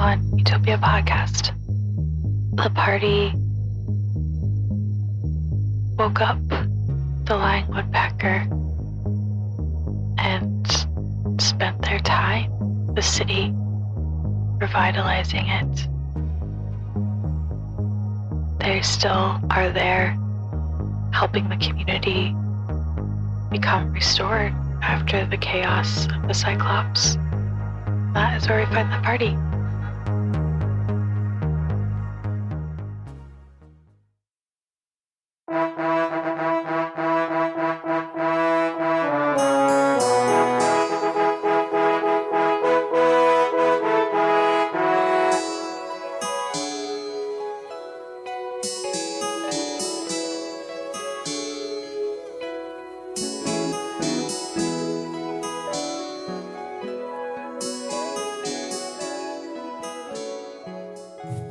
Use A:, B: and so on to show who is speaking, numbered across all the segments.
A: on Utopia Podcast. The party woke up the lying woodpecker and spent their time in the city, revitalizing it. They still are there, helping the community become restored after the chaos of the Cyclops. That is where we find the party.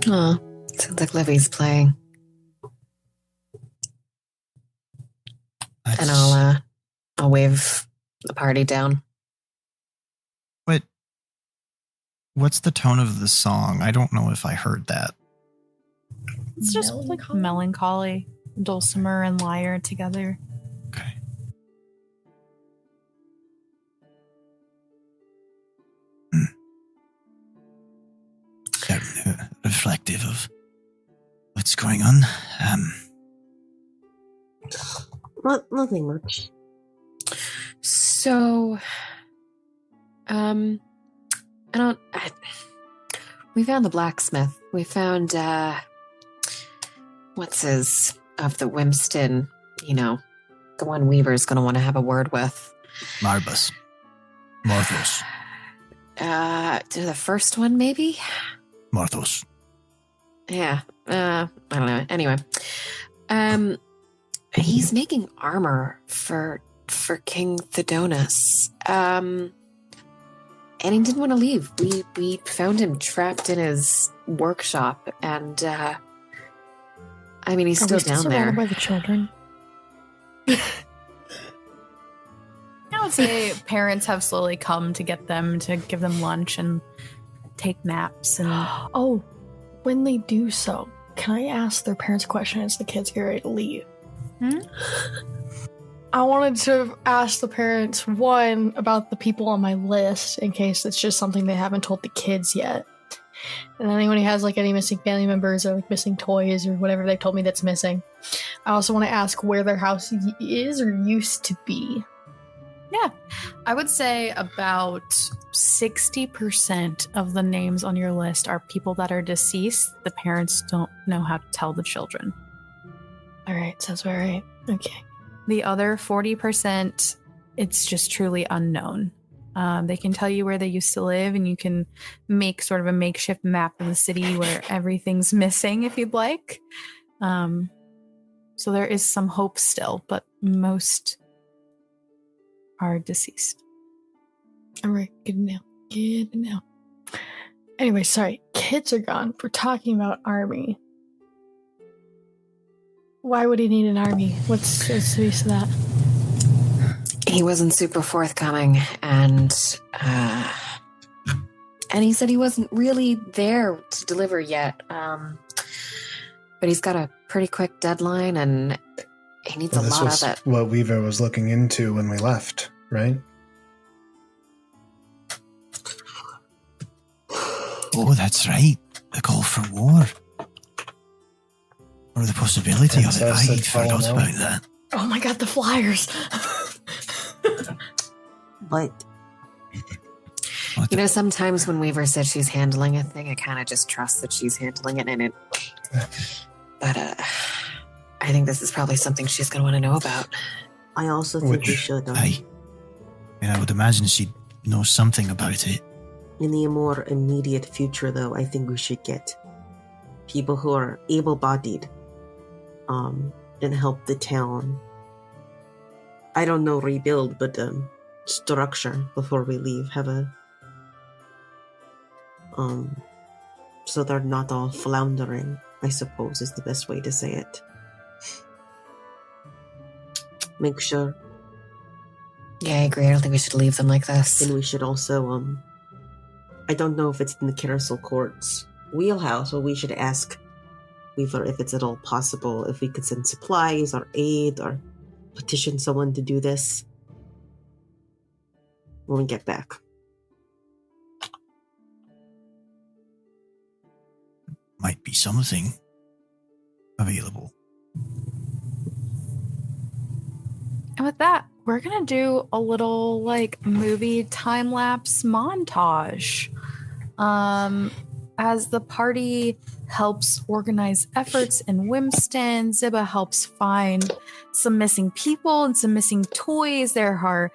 B: Oh, sounds like Livy's playing. And I'll wave the party down.
C: What's the tone of the song? I don't know if I heard that.
D: It's just like melancholy, dulcimer and lyre together.
C: Okay. Reflective of what's going on.
E: Nothing much.
B: So, we found the blacksmith. We found, what's his, of the Whimsten, the one Weaver's going to want to have a word with.
C: Marbus. Morthos.
B: To the first one, maybe?
C: Morthos.
B: Yeah. I don't know. Anyway. He's making armor for King Thedonis. And he didn't want to leave. We found him trapped in his workshop, and he's still down there.
F: By the children.
D: I would say parents have slowly come to get them to give them lunch and take naps. And
F: Oh, when they do so, can I ask their parents a question as the kids get ready to leave? I wanted to ask the parents, one, about the people on my list, in case it's just something they haven't told the kids yet. And anyone who has, any missing family members or, missing toys or whatever they told me that's missing. I also want to ask where their house is or used to be.
D: yeah, I would say about 60% of the names on your list are people that are deceased. The parents don't know how to tell the children.
F: All right, sounds about right. Okay.
D: The other 40%, it's just truly unknown. They can tell you where they used to live, and you can make sort of a makeshift map of the city where everything's missing if you'd like. So there is some hope still, but most are deceased.
F: All right, good to know. Anyway, sorry, kids are gone. We're talking about army. Why would he need an army? What's the use of that?
B: He wasn't super forthcoming, and he said he wasn't really there to deliver yet. But he's got a pretty quick deadline, and he needs a lot of it.
G: What Weaver was looking into when we left, right?
C: Oh, that's right. The call for war. Or the possibility of it. I forgot about that.
F: Oh my god, the flyers!
E: But
B: Sometimes when Weaver says she's handling a thing, I kind of just trust that she's handling it, but I think this is probably something she's going to want to know about.
E: I also think we should.
C: I would imagine she'd know something about it.
E: In the more immediate future, though, I think we should get people who are able-bodied and help the town. I don't know rebuild, but structure before we leave. Have a so they're not all floundering, I suppose is the best way to say it. Make sure.
B: Yeah, I agree. I don't think we should leave them like this.
E: And we should also I don't know if it's in the Carousel Court's wheelhouse, or we should ask Weaver if it's at all possible, if we could send supplies or aid or petition someone to do this when we get back.
C: Might be something available.
D: And with that, we're going to do a little movie time lapse montage. As the party helps organize efforts in Whimsten, Ziba helps find some missing people and some missing toys. There are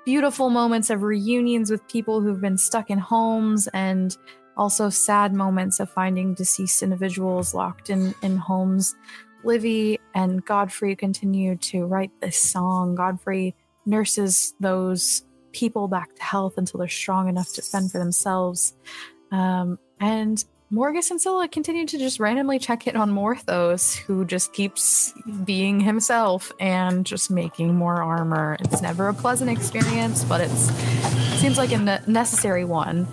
D: beautiful moments of reunions with people who've been stuck in homes, and also sad moments of finding deceased individuals locked in homes. Livy and Godfrey continue to write this song. Godfrey nurses those people back to health until they're strong enough to fend for themselves. And Morgus and Scylla continue to just randomly check in on Morthos, who just keeps being himself and just making more armor. It's never a pleasant experience, but it seems like a necessary one.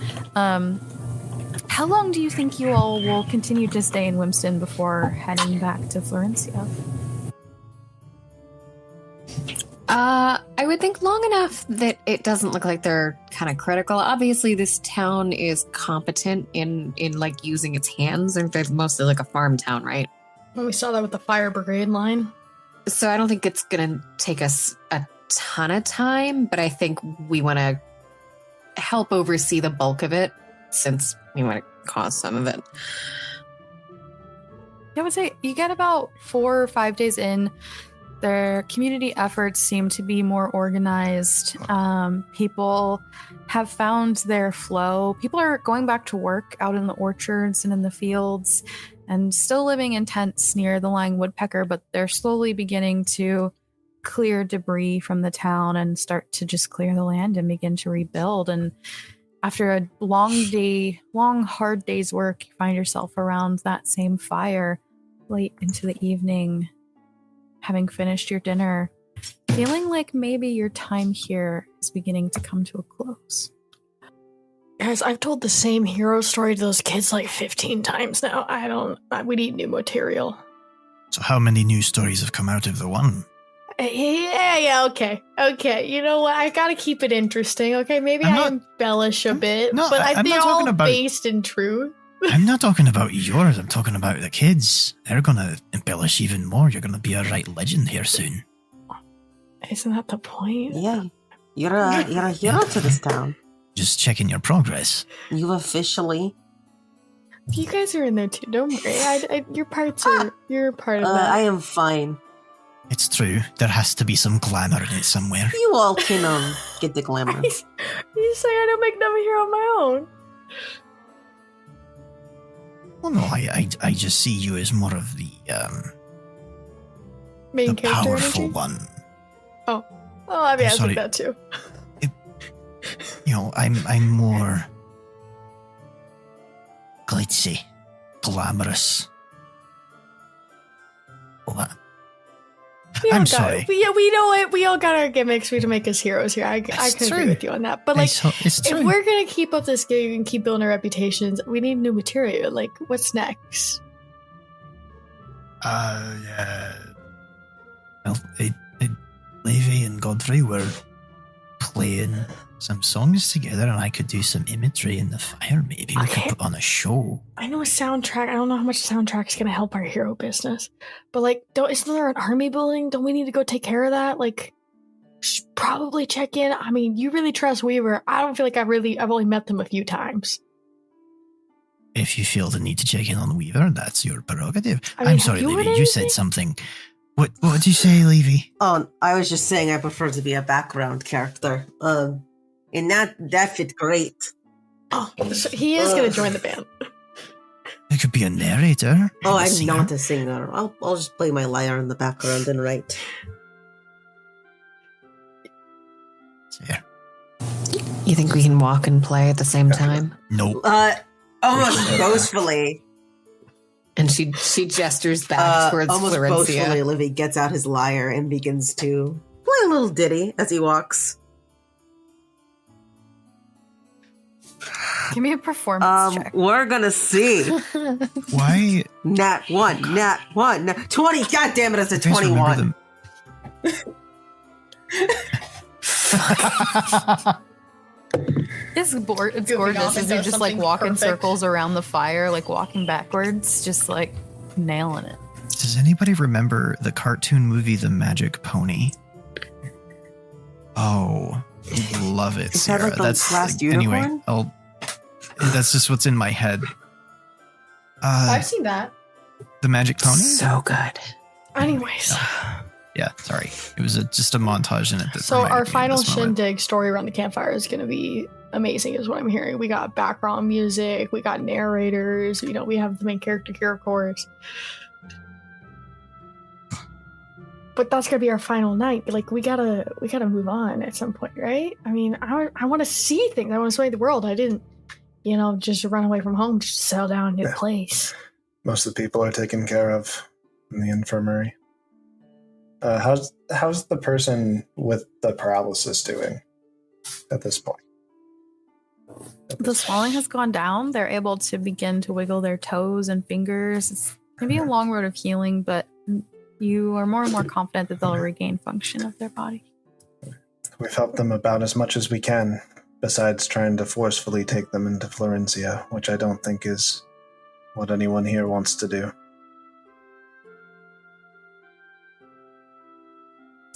D: How long do you think you all will continue to stay in Whimsten before heading back to Florencia?
B: I would think long enough that it doesn't look like they're kind of critical. Obviously, this town is competent in using its hands, and they're mostly like a farm town, right?
F: Well, we saw that with the fire brigade line.
B: So I don't think it's going to take us a ton of time, but I think we want to help oversee the bulk of it, since we want to cause some of it.
D: I would say you get about 4 or 5 days in. Their community efforts seem to be more organized. People have found their flow. People are going back to work out in the orchards and in the fields and still living in tents near the lying woodpecker, but they're slowly beginning to clear debris from the town and start to just clear the land and begin to rebuild. And after a long, hard day's work, you find yourself around that same fire late into the evening, having finished your dinner, feeling like maybe your time here is beginning to come to a close.
F: Guys, I've told the same hero story to those kids like 15 times now. We need new material.
C: So how many new stories have come out of the one?
F: Yeah, okay. You know what? I gotta keep it interesting, okay? Maybe I embellish a bit, but they're all based in truth.
C: I'm not talking about yours. I'm talking about the kids. They're going to embellish even more. You're going to be a right legend here soon.
F: Isn't that the point?
E: Yeah. You're a hero to this town.
C: Just checking your progress.
E: You officially...
F: You guys are in there too. Don't worry. You're part of that.
E: I am fine.
C: It's true. There has to be some glamour in it somewhere.
E: You all can get the glamour.
F: You say I don't make them here on my own.
C: Well, no, I just see you as more of the
F: main character
C: powerful
F: energy?
C: one.
F: Oh, I mean, I think that too.
C: I'm more glitzy, glamorous. All that. I'm sorry.
F: We know it. We all got our gimmicks to make us heroes here. I can agree with you on that. But if we're gonna keep up this gig and keep building our reputations, we need new material. Like, what's next?
C: Yeah. Well, Levy and Godfrey were playing some songs together, and I could do some imagery in the fire. Maybe we could put on a show.
F: I know a soundtrack. I don't know how much a soundtrack is going to help our hero business, but isn't there an army building? Don't we need to go take care of that? Probably check in. I mean, you really trust Weaver. I don't feel like I've only met them a few times.
C: If you feel the need to check in on Weaver, that's your prerogative.
F: I mean,
C: I'm sorry, Levy. You said something. What did you say, Levy?
E: Oh, I was just saying I prefer to be a background character. And that fit great.
F: Oh, so he is going to join the band.
C: It could be a narrator.
E: Oh, I'm not a singer. I'll just play my lyre in the background and write.
C: Fair.
B: You think we can walk and play at the same time?
C: Nope.
E: Almost boastfully.
B: And she gestures back towards
E: almost
B: Florencia.
E: Boastfully, Livy gets out his lyre and begins to play a little ditty as he walks.
D: Give me a performance check.
E: We're gonna see.
C: Why?
E: Nat 1. 20. God damn it, it's a 21.
D: It's gorgeous
F: Goofing off
D: as
F: into
D: you're just like
F: something
D: walking
F: perfect.
D: circles around the fire, like walking backwards, just like nailing it.
C: Does anybody remember the cartoon movie The Magic Pony? Oh, love it,
E: Is that
C: Sarah.
E: like the last
C: anyway.
E: unicorn?
C: That's just what's in my head.
F: I've seen that.
C: The Magic Pony.
B: So good.
F: Anyways,
C: Yeah, sorry. It was just a montage in it. That
F: so
C: reminded
F: our
C: me of
F: final
C: this moment.
F: shindig story around the campfire is going to be amazing, is what I'm hearing. We got background music, we got narrators. You know, we have the main character here, of course. But that's gonna be our final night. Like we gotta move on at some point, right? I mean, I want to see things. I want to see the world. I didn't, just run away from home, just settle down in a place.
G: Most of the people are taken care of in the infirmary. How's the person with the paralysis doing at this point?
D: The swelling has gone down. They're able to begin to wiggle their toes and fingers. It's gonna be a long road of healing, but you are more and more confident that they'll regain function of their body.
G: We've helped them about as much as we can, besides trying to forcefully take them into Florencia, which I don't think is what anyone here wants to do.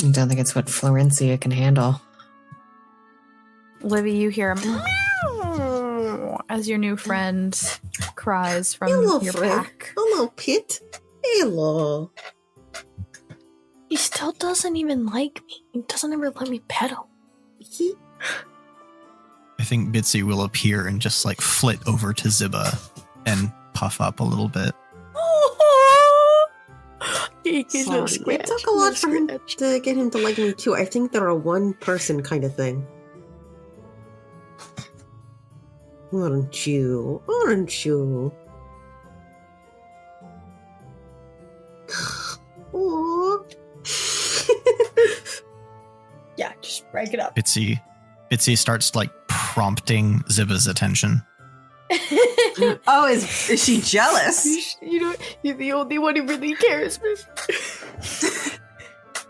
B: I don't think it's what Florencia can handle.
D: Livy, you hear a meow as your new friend cries from
E: Hello,
D: your
E: Fred.
D: pack.
E: Hello, Pit. Hello.
F: He still doesn't even like me. He doesn't ever let me pet him.
C: I think Bitsy will appear and just like flit over to Ziba and puff up a little bit.
F: He's no
E: Sorry.
F: scratch.
E: It took a lot for him
F: Scratch.
E: to get him to like me too. I think they're a one person kind of thing. Aren't you? Aww.
F: Yeah, just rank it up.
C: Bitsy starts like prompting Ziba's attention.
E: Oh, is she jealous?
F: You're the only one who really cares.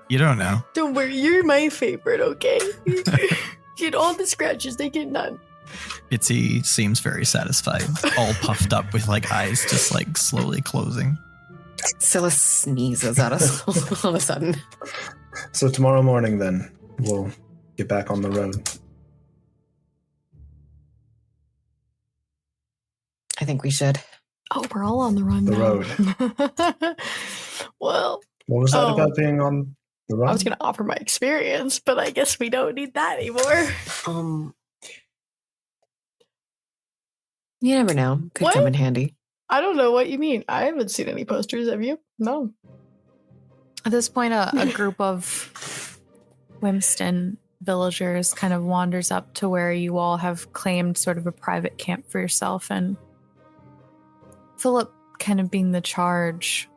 C: You don't know.
F: Don't worry, you're my favorite, okay? Get all the scratches, they get none.
C: Bitsy seems very satisfied, all puffed up with like eyes just like slowly closing.
B: Scylla sneezes at us all of a sudden.
G: So tomorrow morning, then, we'll get back on the road.
B: I think we should.
F: Oh, we're all on the run
G: The
F: now.
G: road.
F: Well,
G: What was that
F: Oh.
G: about being on the road?
F: I was going to offer my experience, but I guess we don't need that anymore.
B: You never know. Could
F: What?
B: come in handy.
F: I don't know what you mean. I haven't seen any posters, have you? No.
D: At this point, a group of Whimsten villagers kind of wanders up to where you all have claimed sort of a private camp for yourself, and Philip, kind of being the charge,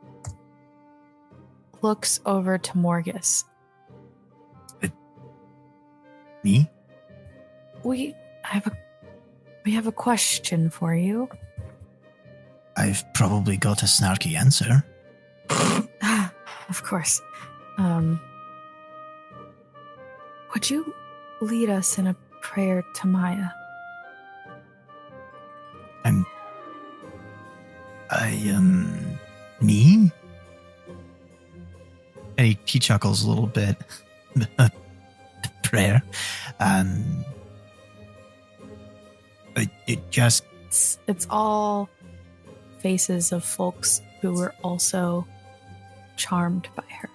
D: looks over to Morgus.
C: Me?
D: We have a question for you.
C: I've probably got a snarky answer.
D: Of course. Would you lead us in a prayer to Maya?
C: Me? And he chuckles a little bit. Prayer. It just
D: It's all faces of folks who were also charmed by her.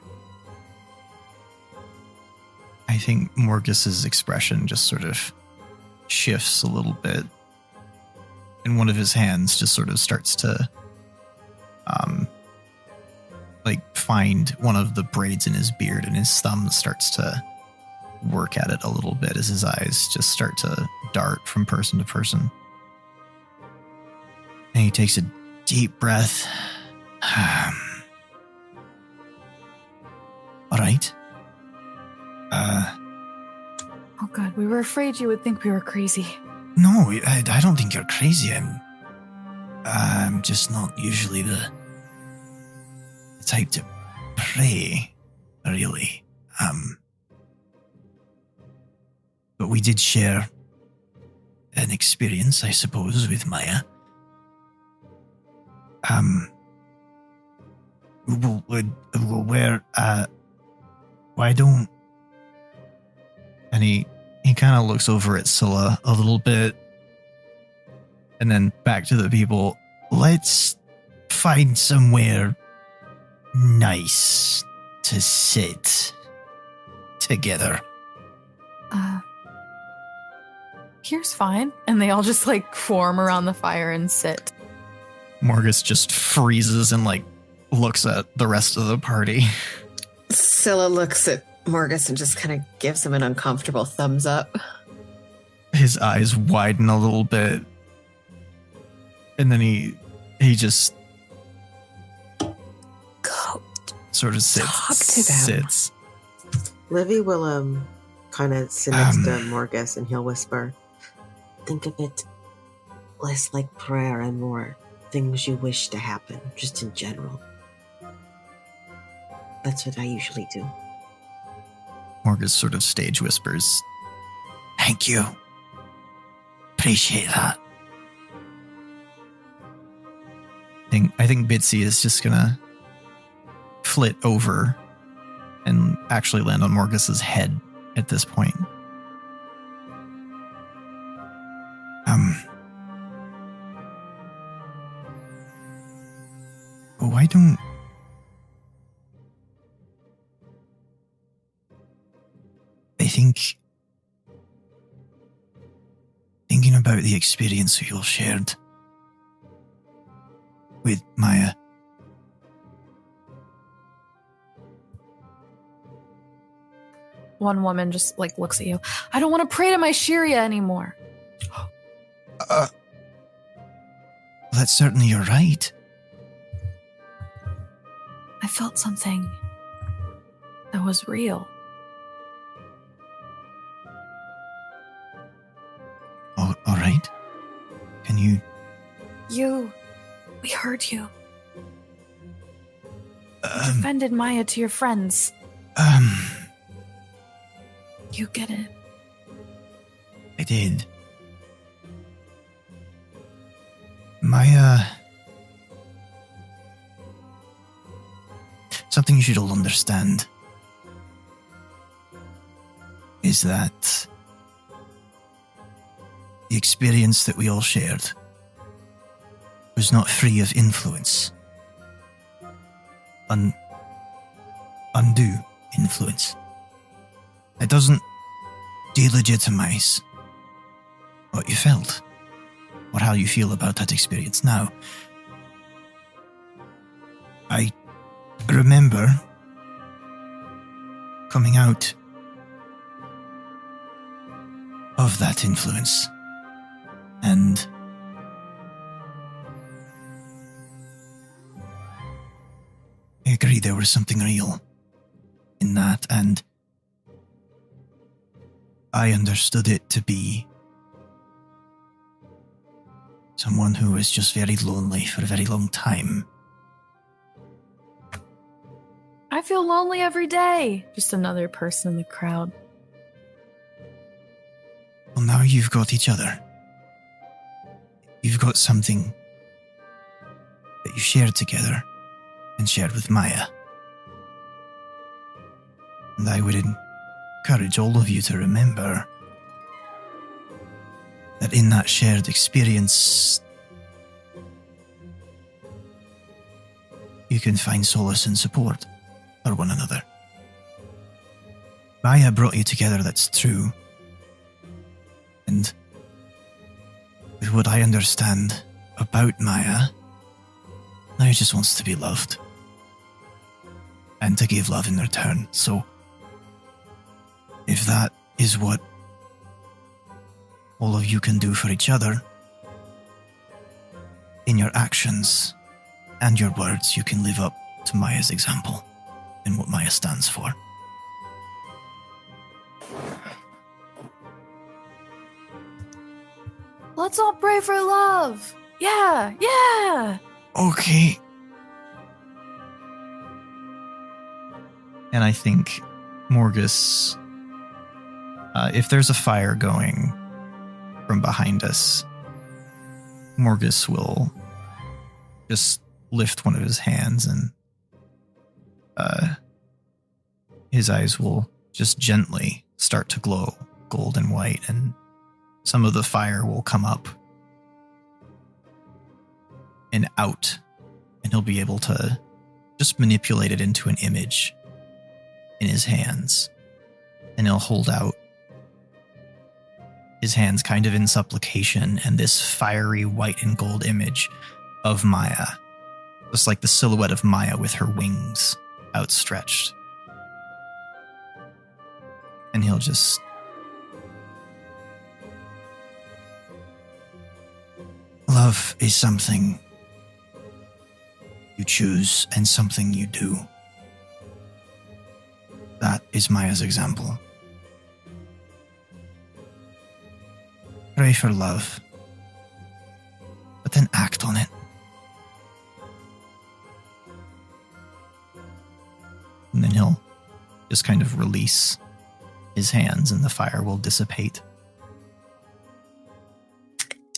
C: I think Morgus's expression just sort of shifts a little bit. And one of his hands just sort of starts to find one of the braids in his beard, and his thumb starts to work at it a little bit as his eyes just start to dart from person to person. And he takes a deep breath. All right.
D: Oh god, we were afraid you would think we were crazy.
C: No, I don't think you're crazy. I'm just not usually the type to pray, really. But we did share an experience, I suppose, with Maya. Why don't... And he kind of looks over at Scylla a little bit, and then back to the people. Let's find somewhere nice to sit together.
D: Here's fine. And they all just like form around the fire and sit.
C: Morgus just freezes and like looks at the rest of the party.
B: Scylla looks at Morgus and just kind of gives him an uncomfortable thumbs up.
C: His eyes widen a little bit. And then he just
B: Go
C: sort of
B: talk to them.
C: sits.
E: Livy will kind of sit next to Morgus and he'll whisper, think of it less like prayer and more things you wish to happen, just in general. That's what I usually do.
C: Morgus sort of stage whispers, "Thank you. Appreciate that." I think Bitsy is just gonna flit over and actually land on Morgus's head at this point. Why don't... I think... Thinking about the experience we all shared with Maya.
D: One woman just like looks at you. I don't want to pray to my Shiria anymore.
C: That's certainly your right.
D: I felt something that was real.
C: All right. Can you...
D: We heard you. Defended Maya to your friends. You get it.
C: I did. Maya... Something you should all understand is that the experience that we all shared was not free of influence. Undue influence. It doesn't delegitimize what you felt or how you feel about that experience now. I remember coming out of that influence, and I agree there was something real in that, and I understood it to be someone who was just very lonely for a very long time.
D: I feel lonely every day. Just another person in the crowd.
C: Well, now you've got each other. You've got something that you shared together and shared with Maya. And I would encourage all of you to remember that in that shared experience, you can find solace and support for one another. Maya brought you together, that's true. And with what I understand about Maya, now just wants to be loved and to give love in return. So if that is what all of you can do for each other, in your actions and your words, you can live up to Maya's example and what Maya stands for.
D: Let's all pray for love. Yeah.
C: Okay. And I think Morgus, if there's a fire going from behind us, Morgus will just lift one of his hands and his eyes will just gently start to glow gold and white, and some of the fire will come up and out, and he'll be able to just manipulate it into an image in his hands, and he'll hold out his hands kind of in supplication, and this fiery white and gold image of Maya, just like the silhouette of Maya with her wings outstretched. And he'll just love is something you choose and something you do. That is Maya's example. Pray for love, but then act on it. And then he'll just kind of release his hands and the fire will dissipate.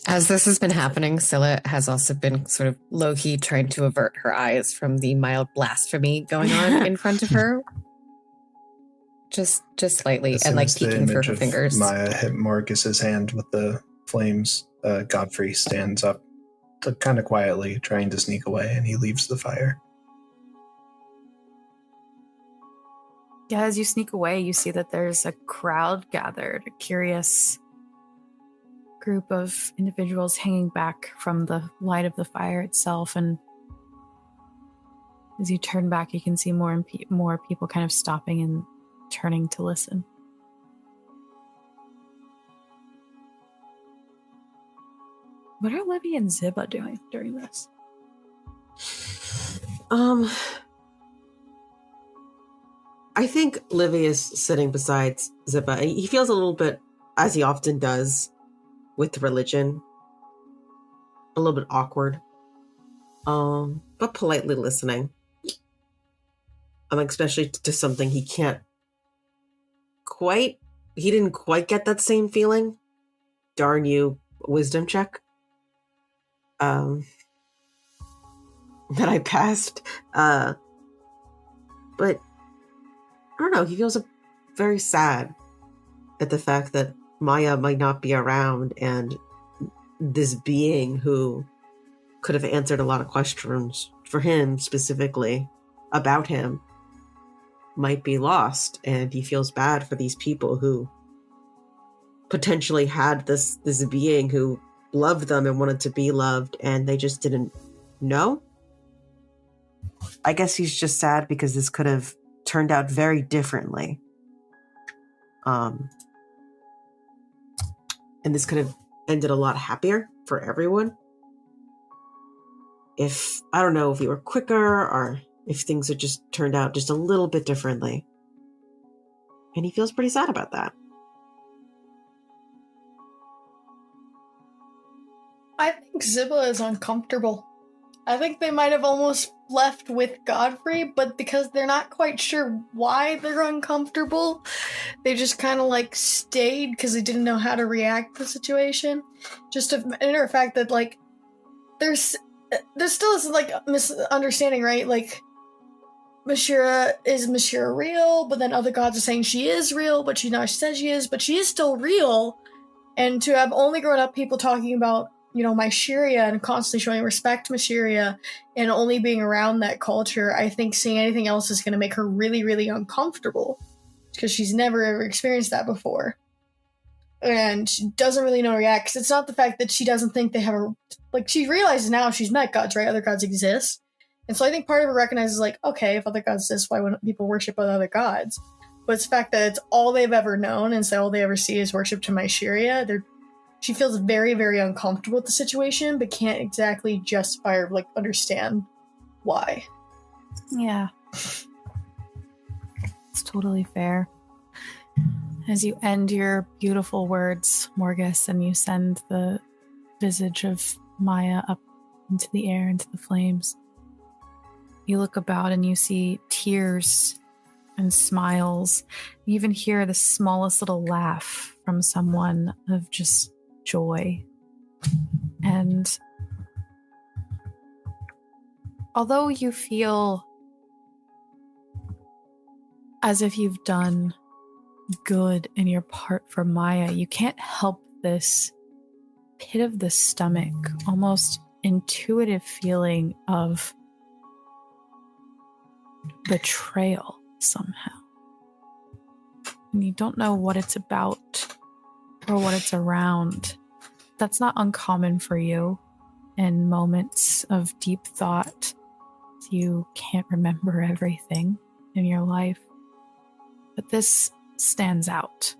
B: As this has been happening, Scylla has also been sort of low-key trying to avert her eyes from the mild blasphemy going on in front of her. Just slightly,
G: As
B: and
G: soon
B: like
G: as the
B: peeking through
G: image
B: her
G: of
B: fingers.
G: Maya hit Morgus's hand with the flames, Godfrey stands up kind of quietly, trying to sneak away, and he leaves the fire.
D: Yeah, as you sneak away, you see that there's a crowd gathered, a curious group of individuals hanging back from the light of the fire itself. And as you turn back, you can see more people kind of stopping and turning to listen. What are Livy and Ziba doing during this?
E: I think Livy is sitting beside Ziba. He feels a little bit, as he often does, with religion. A little bit awkward. But politely listening. Especially to something he didn't quite get that same feeling. Darn you, wisdom check. That I passed. But I don't know, he feels very sad at the fact that Maya might not be around, and this being who could have answered a lot of questions for him specifically about him might be lost, and he feels bad for these people who potentially had this being who loved them and wanted to be loved, and they just didn't know. I guess he's just sad because this could have turned out very differently. And this could have ended a lot happier for everyone. If, I don't know, if we were quicker or if things had just turned out just a little bit differently. And he feels pretty sad about that.
F: I think Ziba is uncomfortable. I think they might have almost left with Godfrey, but because they're not quite sure why they're uncomfortable, they just kind of like stayed because they didn't know how to react to the situation. Just a matter of fact that like there's still this like misunderstanding, right? Like Mashira real, but then other gods are saying she is real, but she says she is, but she is still real. And to have only grown up people talking about, you know, Mysheria and constantly showing respect to Mysheria and only being around that culture, I think seeing anything else is going to make her really, really uncomfortable because she's never ever experienced that before. And she doesn't really know how to react because it's not the fact that she doesn't think they have a... Like, she realizes now she's met gods, right? Other gods exist. And so I think part of it recognizes, like, okay, if other gods exist, why wouldn't people worship other gods? But it's the fact that it's all they've ever known, and so all they ever see is worship to Mysheria. She feels very, very uncomfortable with the situation, but can't exactly justify or, like, understand why.
D: Yeah. It's totally fair. As you end your beautiful words, Morgus, and you send the visage of Maya up into the air, into the flames. You look about and you see tears and smiles. You even hear the smallest little laugh from someone of just joy. And although you feel as if you've done good in your part for Maya, you can't help this pit of the stomach, almost intuitive feeling of betrayal somehow. And you don't know what it's about or what it's around. That's not uncommon for you in moments of deep thought. You can't remember everything in your life. But this stands out.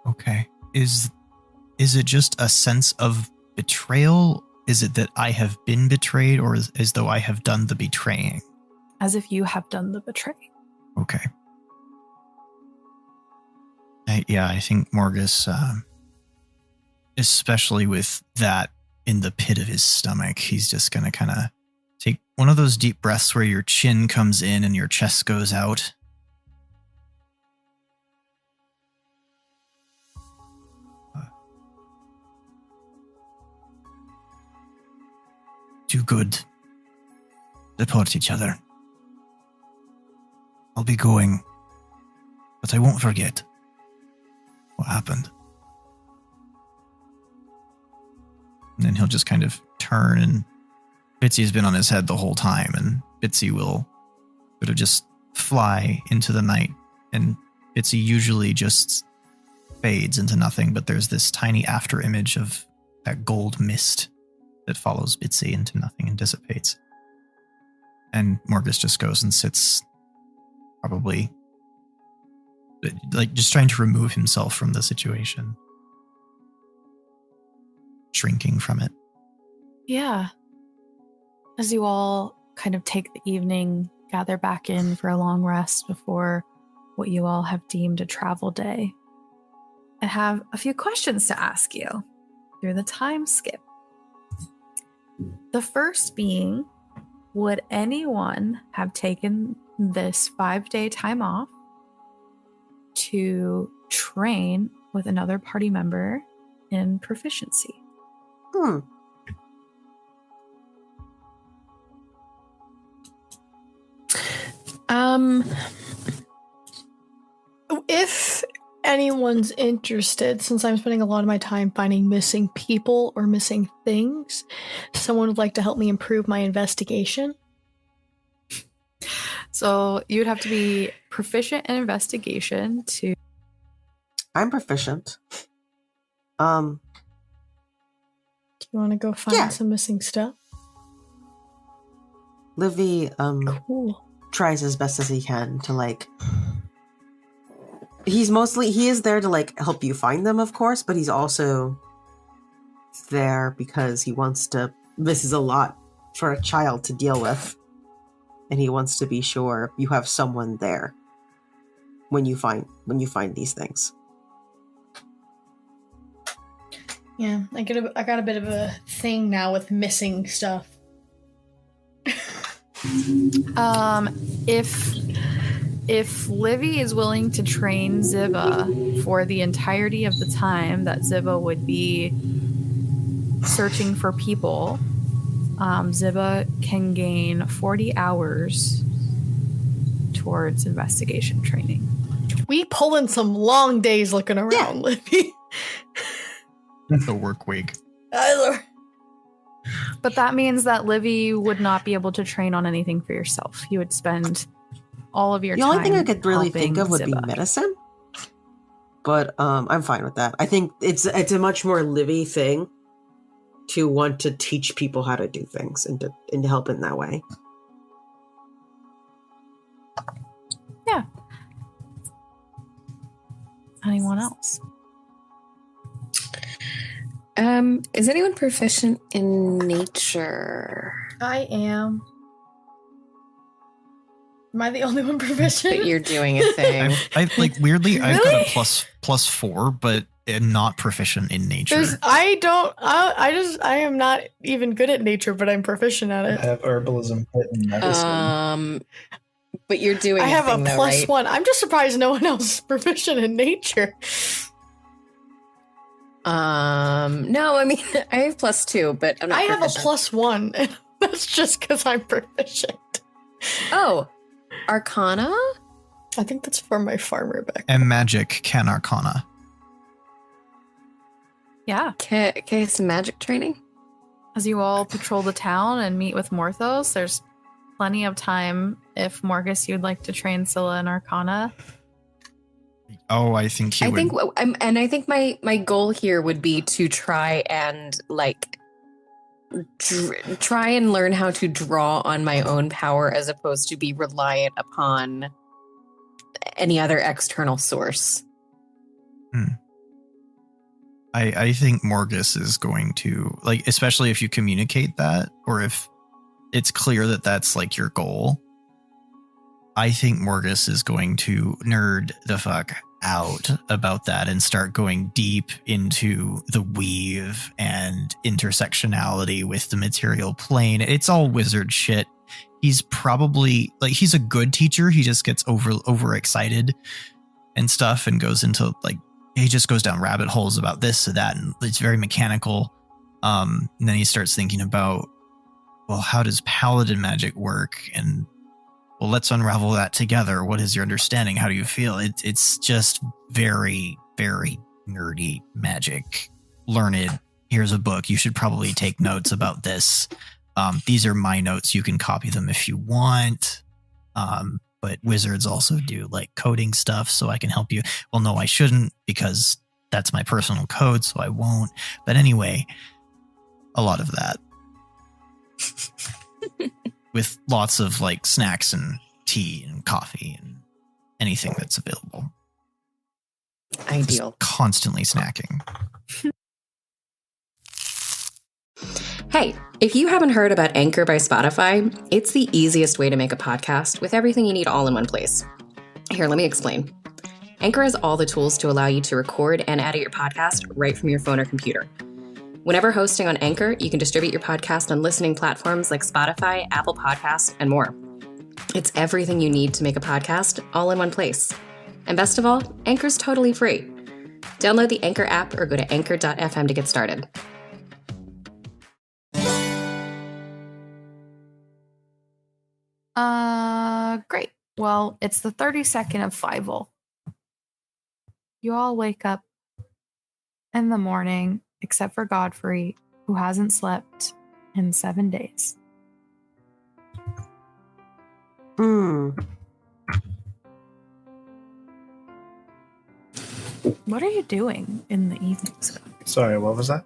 C: Okay. Is it just a sense of betrayal? Is it that I have been betrayed, or as though I have done the betraying?
D: As if you have done the betraying.
C: Okay. I think Morgus, especially with that in the pit of his stomach, he's just going to kind of take one of those deep breaths where your chin comes in and your chest goes out. Do good. Support each other. I'll be going, but I won't forget what happened. And then he'll just kind of turn, and Bitsy's been on his head the whole time, and Bitsy will sort of just fly into the night, and Bitsy usually just fades into nothing, but there's this tiny after image of that gold mist that follows Bitsy into nothing and dissipates. And Morgus just goes and sits, probably like just trying to remove himself from the situation, shrinking from it.
D: Yeah. As you all kind of take the evening, gather back in for a long rest before what you all have deemed a travel day, I have a few questions to ask you through the time skip. The first being, would anyone have taken this 5-day time off to train with another party member in proficiency?
F: If anyone's interested, since I'm spending a lot of my time finding missing people or missing things, someone would like to help me improve my investigation.
D: So you'd have to be proficient in investigation to...
E: I'm proficient.
F: Do you want to go find some missing stuff?
E: Livy
F: Cool.
E: tries as best as he can to he is there to help you find them, of course, but he's also there because he wants to. This is a lot for a child to deal with, and he wants to be sure you have someone there when you find these things.
F: Yeah, I got a bit of a thing now with missing stuff.
D: If Livy is willing to train Ziva for the entirety of the time that Ziva would be searching for people, Ziva can gain 40 hours towards investigation training.
F: We pulling some long days looking around, Livy.
C: The work week.
D: But that means that Livy would not be able to train on anything for yourself. You would spend all of your time.
E: The only thing I could really think of would
D: Ziva.
E: be medicine, but I'm fine with that. I think it's a much more Livy thing to want to teach people how to do things and to help in that way.
D: Yeah. Anyone else?
B: Is anyone proficient in nature?
F: I am. Am I the only one proficient?
B: But you're doing a thing.
C: I've like weirdly, I've got
F: Really?
C: a plus 4, but I'm not proficient in nature.
F: I am not even good at nature, but I'm proficient at
G: I
F: it.
G: have herbalism, pit, and medicine.
B: But you're doing
F: I have
B: thing,
F: a
B: though,
F: plus
B: right?
F: 1. I'm just surprised no one else is proficient in nature.
B: No, I mean, I have plus 2, but I'm not
F: I have a
B: proficient.
F: plus 1, and that's just because I'm proficient.
B: Oh, Arcana?
F: I think that's for my farmer back.
C: And magic can arcana.
D: Yeah.
B: Okay, some magic training?
D: As you all patrol the town and meet with Morthos, there's plenty of time if Morgus you'd like to train Scylla in Arcana.
C: Oh, I think he would.
B: I think my goal here would be to try and like try and learn how to draw on my own power as opposed to be reliant upon any other external source.
C: I think Morgus is going to, like, especially if you communicate that, or if it's clear that that's like your goal. I think Morgus is going to nerd the fuck out about that and start going deep into the weave and intersectionality with the material plane. It's all wizard shit. He's probably like, he's a good teacher. He just gets overexcited and stuff and goes into like, he just goes down rabbit holes about this or that. And it's very mechanical. And then he starts thinking about, well, how does paladin magic work? And well, let's unravel that together. What is your understanding? How do you feel? It's just very, very nerdy magic. Learned. Here's a book. You should probably take notes about this. These are my notes. You can copy them if you want. But wizards also do like coding stuff, so I can help you. Well, no, I shouldn't because that's my personal code, so I won't. But anyway, a lot of that. With lots of like snacks and tea and coffee and anything that's available.
B: Ideal.
C: Just constantly snacking.
H: Hey, if you haven't heard about Anchor by Spotify, it's the easiest way to make a podcast with everything you need all in one place. Here, let me explain. Anchor has all the tools to allow you to record and edit your podcast right from your phone or computer. Whenever hosting on Anchor, you can distribute your podcast on listening platforms like Spotify, Apple Podcasts, and more. It's everything you need to make a podcast all in one place. And best of all, Anchor's totally free. Download the Anchor app or go to anchor.fm to get started.
D: Great. Well, it's the 32nd of Fievel. You all wake up in the morning, except for Godfrey, who hasn't slept in 7 days. What are you doing in the evenings?
G: Sorry, what was that?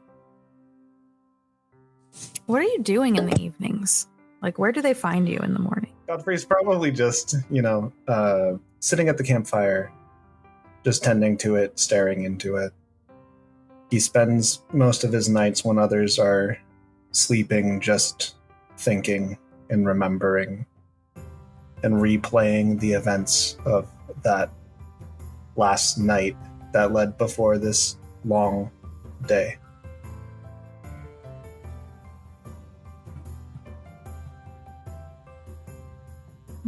D: What are you doing in the evenings? Like, where do they find you in the morning?
G: Godfrey's probably just, sitting at the campfire, just tending to it, staring into it. He spends most of his nights when others are sleeping, just thinking and remembering and replaying the events of that last night that led before this long day.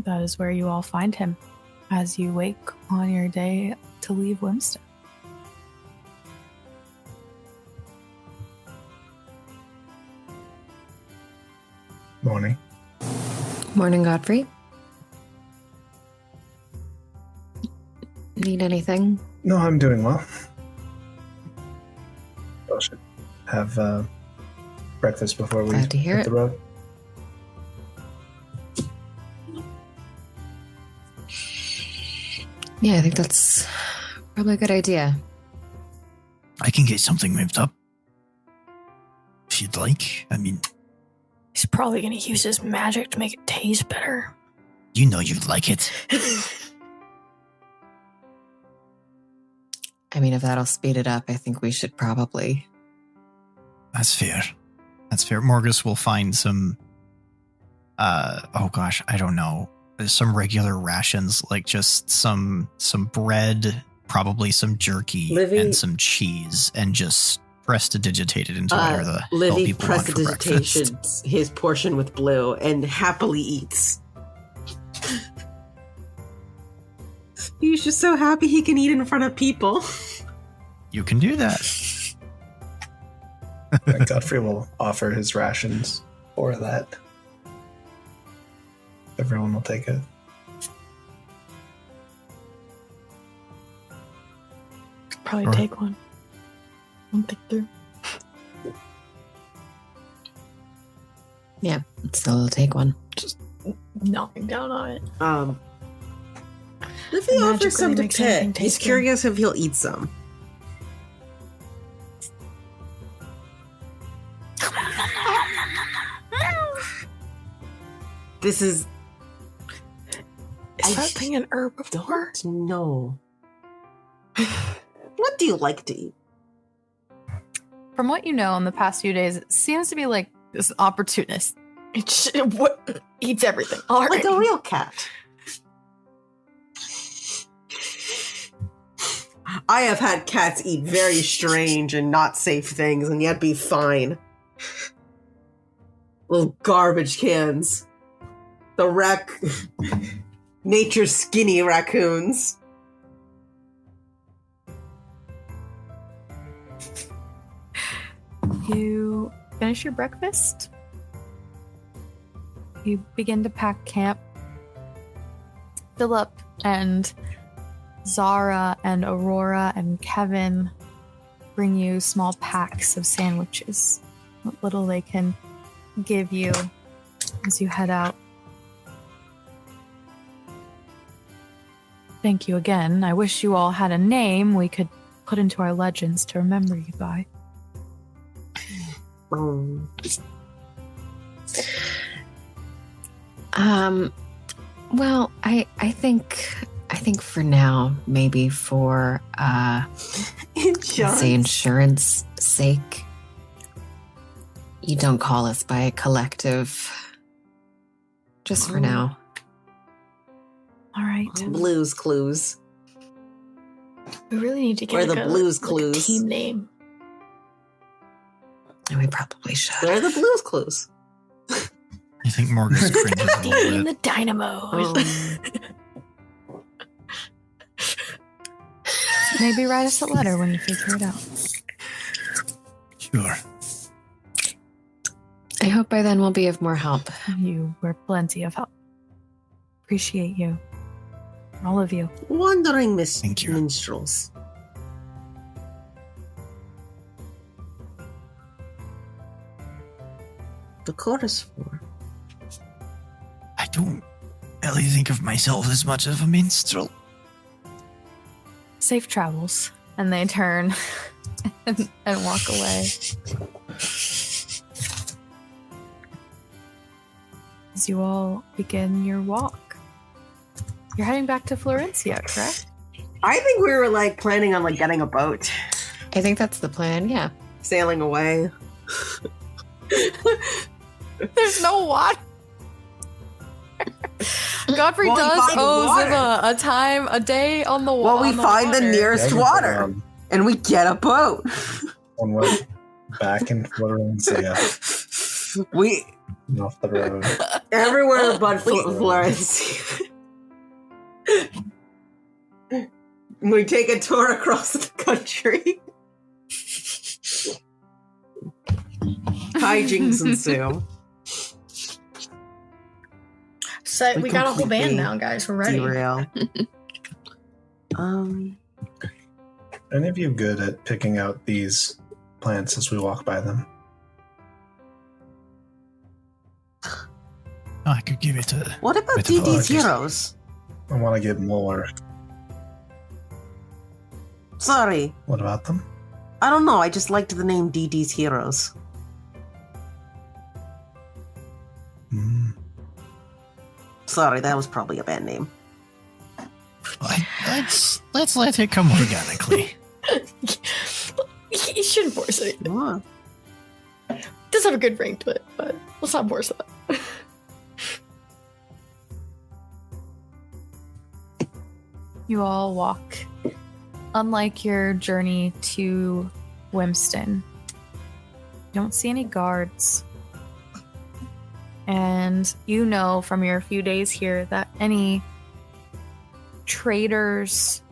D: That is where you all find him as you wake on your day to leave Whimsten.
G: Morning.
B: Morning, Godfrey. Need anything?
G: No, I'm doing well. I should have breakfast before we
B: Glad to hear
G: hit the
B: it.
G: road.
B: Yeah, I think that's probably a good idea.
C: I can get something whipped up. If you'd like. I mean,
F: He's probably going to use his magic to make it taste better.
C: you know you'd like it.
B: I mean, if that'll speed it up, I think we should probably.
C: That's fair. That's fair. Morgus will find some, oh gosh, I don't know. some regular rations, like just some bread, probably some jerky,
E: Livy-
C: and some cheese, and just prestidigitate it into whatever the hell
E: Livy
C: people want for breakfast.
E: prestidigitates his portion with Blue and happily eats. He's just so happy he can eat in front of people.
C: You can do that.
G: And Godfrey will offer his rations for that. Everyone will take it.
F: Probably
C: Sure.
F: take one. One think through.
B: Yeah, still take one.
F: Knocking down on it.
E: If he offers
F: Magically
E: some to
F: makes anything
E: Ted, he's
F: taste good.
E: curious if he'll eat some. This is...
F: Is that thing an herbivore?
E: No. What do you like to eat?
D: From what you know in the past few days, it seems to be like this opportunist.
F: What eats everything. All right.
E: Like a real cat. I have had cats eat very strange and not safe things and yet be fine. Little garbage cans. Nature's skinny raccoons.
D: You finish your breakfast. You begin to pack camp. Philip and Zara and Aurora and Kevin bring you small packs of sandwiches. What little they can give you as you head out. Thank you again. I wish you all had a name we could put into our legends to remember you by.
B: Well, I think for now, maybe for say insurance sake, you don't call us by a collective. Just for now.
D: All right.
E: Blues Clues.
F: We really need to get
E: Where
F: like
E: the
F: a,
E: Blues
F: like
E: Clues.
F: a team name.
B: And we probably should.
E: Where are the Blues Clues?
C: I think Morgus cringes a
F: The
C: little
F: and
C: bit.
F: the Dynamos.
D: Maybe write us a letter when you figure it out.
C: Sure.
B: I hope by then we'll be of more help.
D: You were plenty of help. Appreciate you. All of you.
E: Wandering
C: Thank you.
E: minstrels. The chorus for.
C: I don't really think of myself as much of a minstrel.
D: Safe travels. And they turn and walk away. As you all begin your walk. You're heading back to Florencia, correct?
E: I think we were like planning on like getting a boat,
B: I think that's the plan, yeah.
E: sailing away.
D: There's no water. Godfrey
E: Well, we
D: does
E: find
D: owe Zim
E: water.
D: a time, a day on the
E: Well, we find the nearest
G: Yeah,
E: water and we get a boat.
G: One way back in Florencia,
E: We
G: off the road.
E: everywhere but Florence. We take a tour across the country. Hijinks ensue.
F: So we got a whole band
E: completely
F: now, guys. We're ready.
E: Derail.
G: Any of you good at picking out these plants as we walk by them?
C: Oh, I could give it a...
E: What about
C: Bit of
E: DD's
C: allergies.
E: heroes?
G: I want to get more.
E: Sorry,
G: What about them?
E: I don't know. I just liked the name DD's heroes.
C: Mm.
E: Sorry, that was probably a bad name.
C: Let's let it come organically.
F: You shouldn't force it.
E: What?
F: It does have a good ring to it, but let's not force that.
D: you all walk. Unlike your journey to Whimsten, you don't see any guards. And you know from your few days here that any traders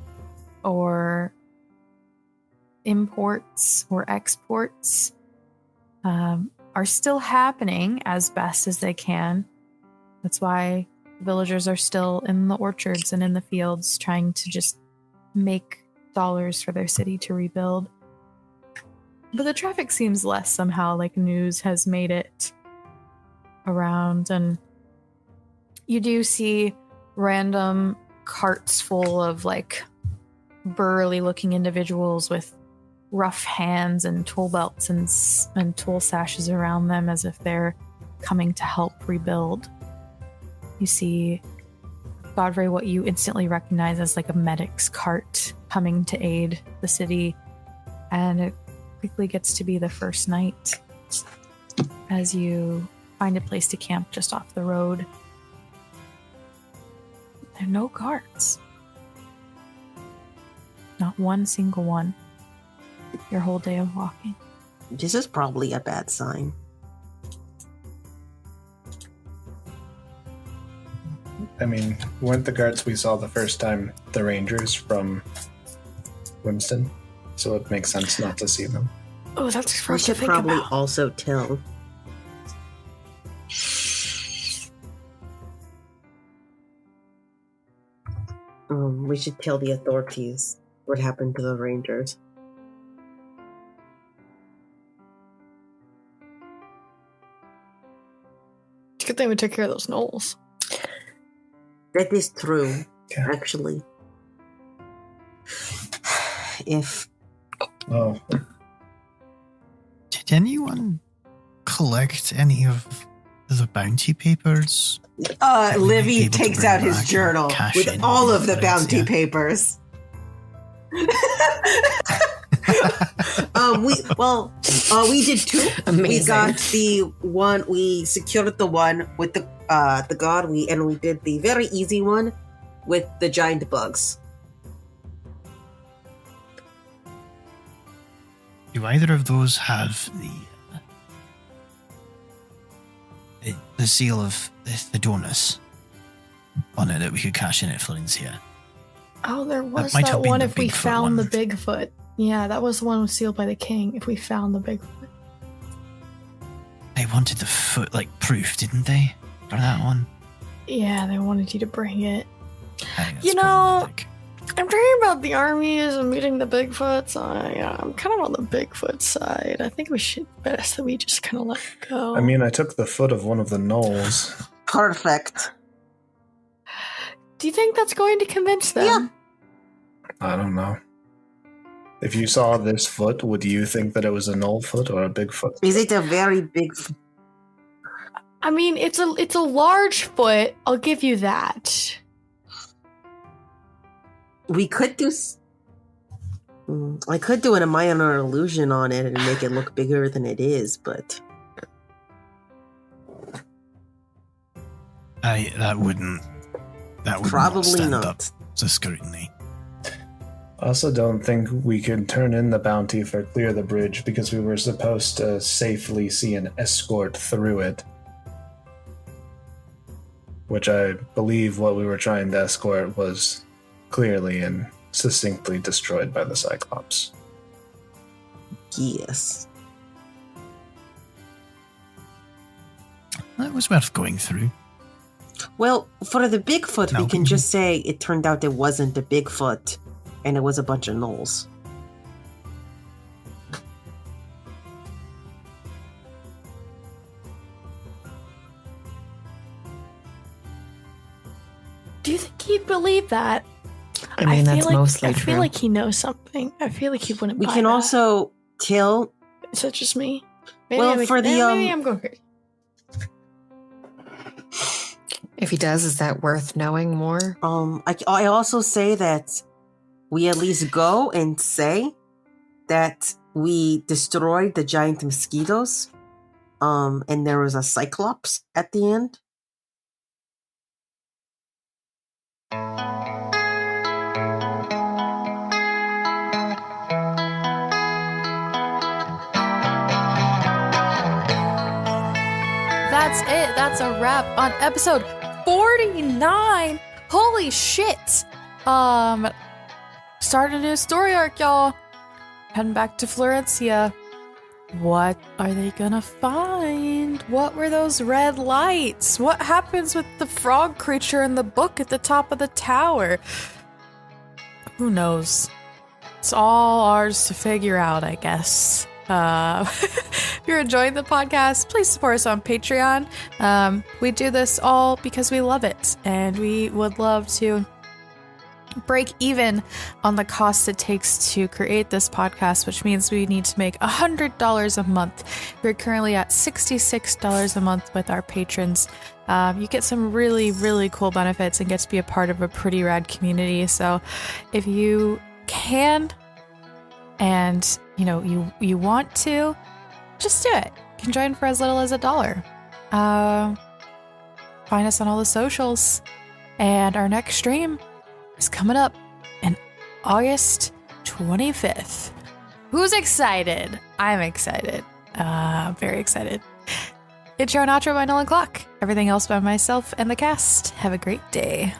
D: or imports or exports are still happening as best as they can. That's why villagers are still in the orchards and in the fields trying to just make dollars for their city to rebuild. But the traffic seems less somehow, like news has made it around, and you do see random carts full of like burly looking individuals with rough hands and tool belts and tool sashes around them as if they're coming to help rebuild. You see, Godfrey, what you instantly recognize as like a medic's cart coming to aid the city, and it quickly gets to be the first night as you find a place to camp just off the road. There are no guards. Not one single one. Your whole day of walking.
E: This is probably a bad sign.
G: I mean, weren't the guards we saw the first time the rangers from Whimsten? So it makes sense not to see them.
F: Oh, that's
E: We
F: first to
E: should
F: think
E: probably
F: about.
E: also tell. We should tell the authorities what happened to the rangers.
F: It's a good thing we took care of those gnolls.
E: That is true,
G: Yeah.
E: actually. If
G: Oh,
C: Did anyone collect any of the bounty papers? That we might be
E: Livy
C: able to
E: takes
C: bring
E: out his
C: back and
E: journal
C: cash
E: with
C: in
E: all
C: on
E: of the
C: Valencia?
E: bounty papers. We did two.
B: Amazing.
E: We got the one. We secured the one with the god. We did the very easy one with the giant bugs.
C: Do either of those have the seal of the Donus on it that we could cash in at Florencia?
F: Oh, there was
C: might
F: that
C: have been
F: one
C: the
F: if we
C: Bigfoot
F: found
C: one.
F: the Bigfoot. Yeah, that was the one sealed by the king if we found the Bigfoot.
C: They wanted the foot proof, didn't they? For that one?
F: Yeah, they wanted you to bring it.
C: I think that's
F: You know,
C: problematic.
F: I'm talking about the armies and meeting the Bigfoots. I'm kind of on the Bigfoot side. I think we should best that we just kind of let it go.
G: I mean, I took the foot of one of the gnolls.
E: Perfect.
F: do you think that's going to convince them?
E: Yeah.
G: I don't know. If you saw this foot, would you think that it was a gnoll foot or a big foot?
E: Is it a very big?
F: I mean, it's a large foot. I'll give you that.
E: We could do. I could do a minor illusion on it and make it look bigger than it is, but
C: That wouldn't
E: probably
C: stand
E: not.
C: up to scrutiny.
G: I also don't think we could turn in the bounty for Clear the Bridge because we were supposed to safely see an escort through it. Which I believe what we were trying to escort was clearly and succinctly destroyed by the Cyclops.
E: Yes.
C: That was worth going through.
E: Well, for the Bigfoot,
C: No.
E: we can just say it turned out it wasn't a Bigfoot, and it was a bunch of gnolls.
F: Do you think he'd believe that?
B: I mean, that's
F: feel like,
B: mostly
F: I
B: true.
F: feel like he knows something. I feel like he wouldn't.
E: We
F: buy
E: can
F: that.
E: also tell.
F: Is that just me? Maybe
E: Well,
F: I'm,
E: for the,
F: maybe I'm going crazy.
B: If he does, is that worth knowing more?
E: I also say that we at least go and say that we destroyed the giant mosquitoes, and there was a cyclops at the end.
D: that's it. That's a wrap on episode 49. Holy shit. Starting a new story arc, y'all. Heading back to Florencia. What are they gonna find? What were those red lights? What happens with the frog creature in the book at the top of the tower? Who knows? It's all ours to figure out, I guess. If you're enjoying the podcast, please support us on Patreon. We do this all because we love it, and we would love to break even on the cost it takes to create this podcast, which means we need to make $100 a month. We're currently at $66 a month with our patrons. You get some really, really cool benefits and get to be a part of a pretty rad community. So if you can and you want to, just do it. You can join for as little as $1. Find us on all the socials, and our next stream is coming up in August 25th. Who's excited? I'm excited. Very excited. Intro and outro by Nolan Clock. Everything else by myself and the cast. Have a great day.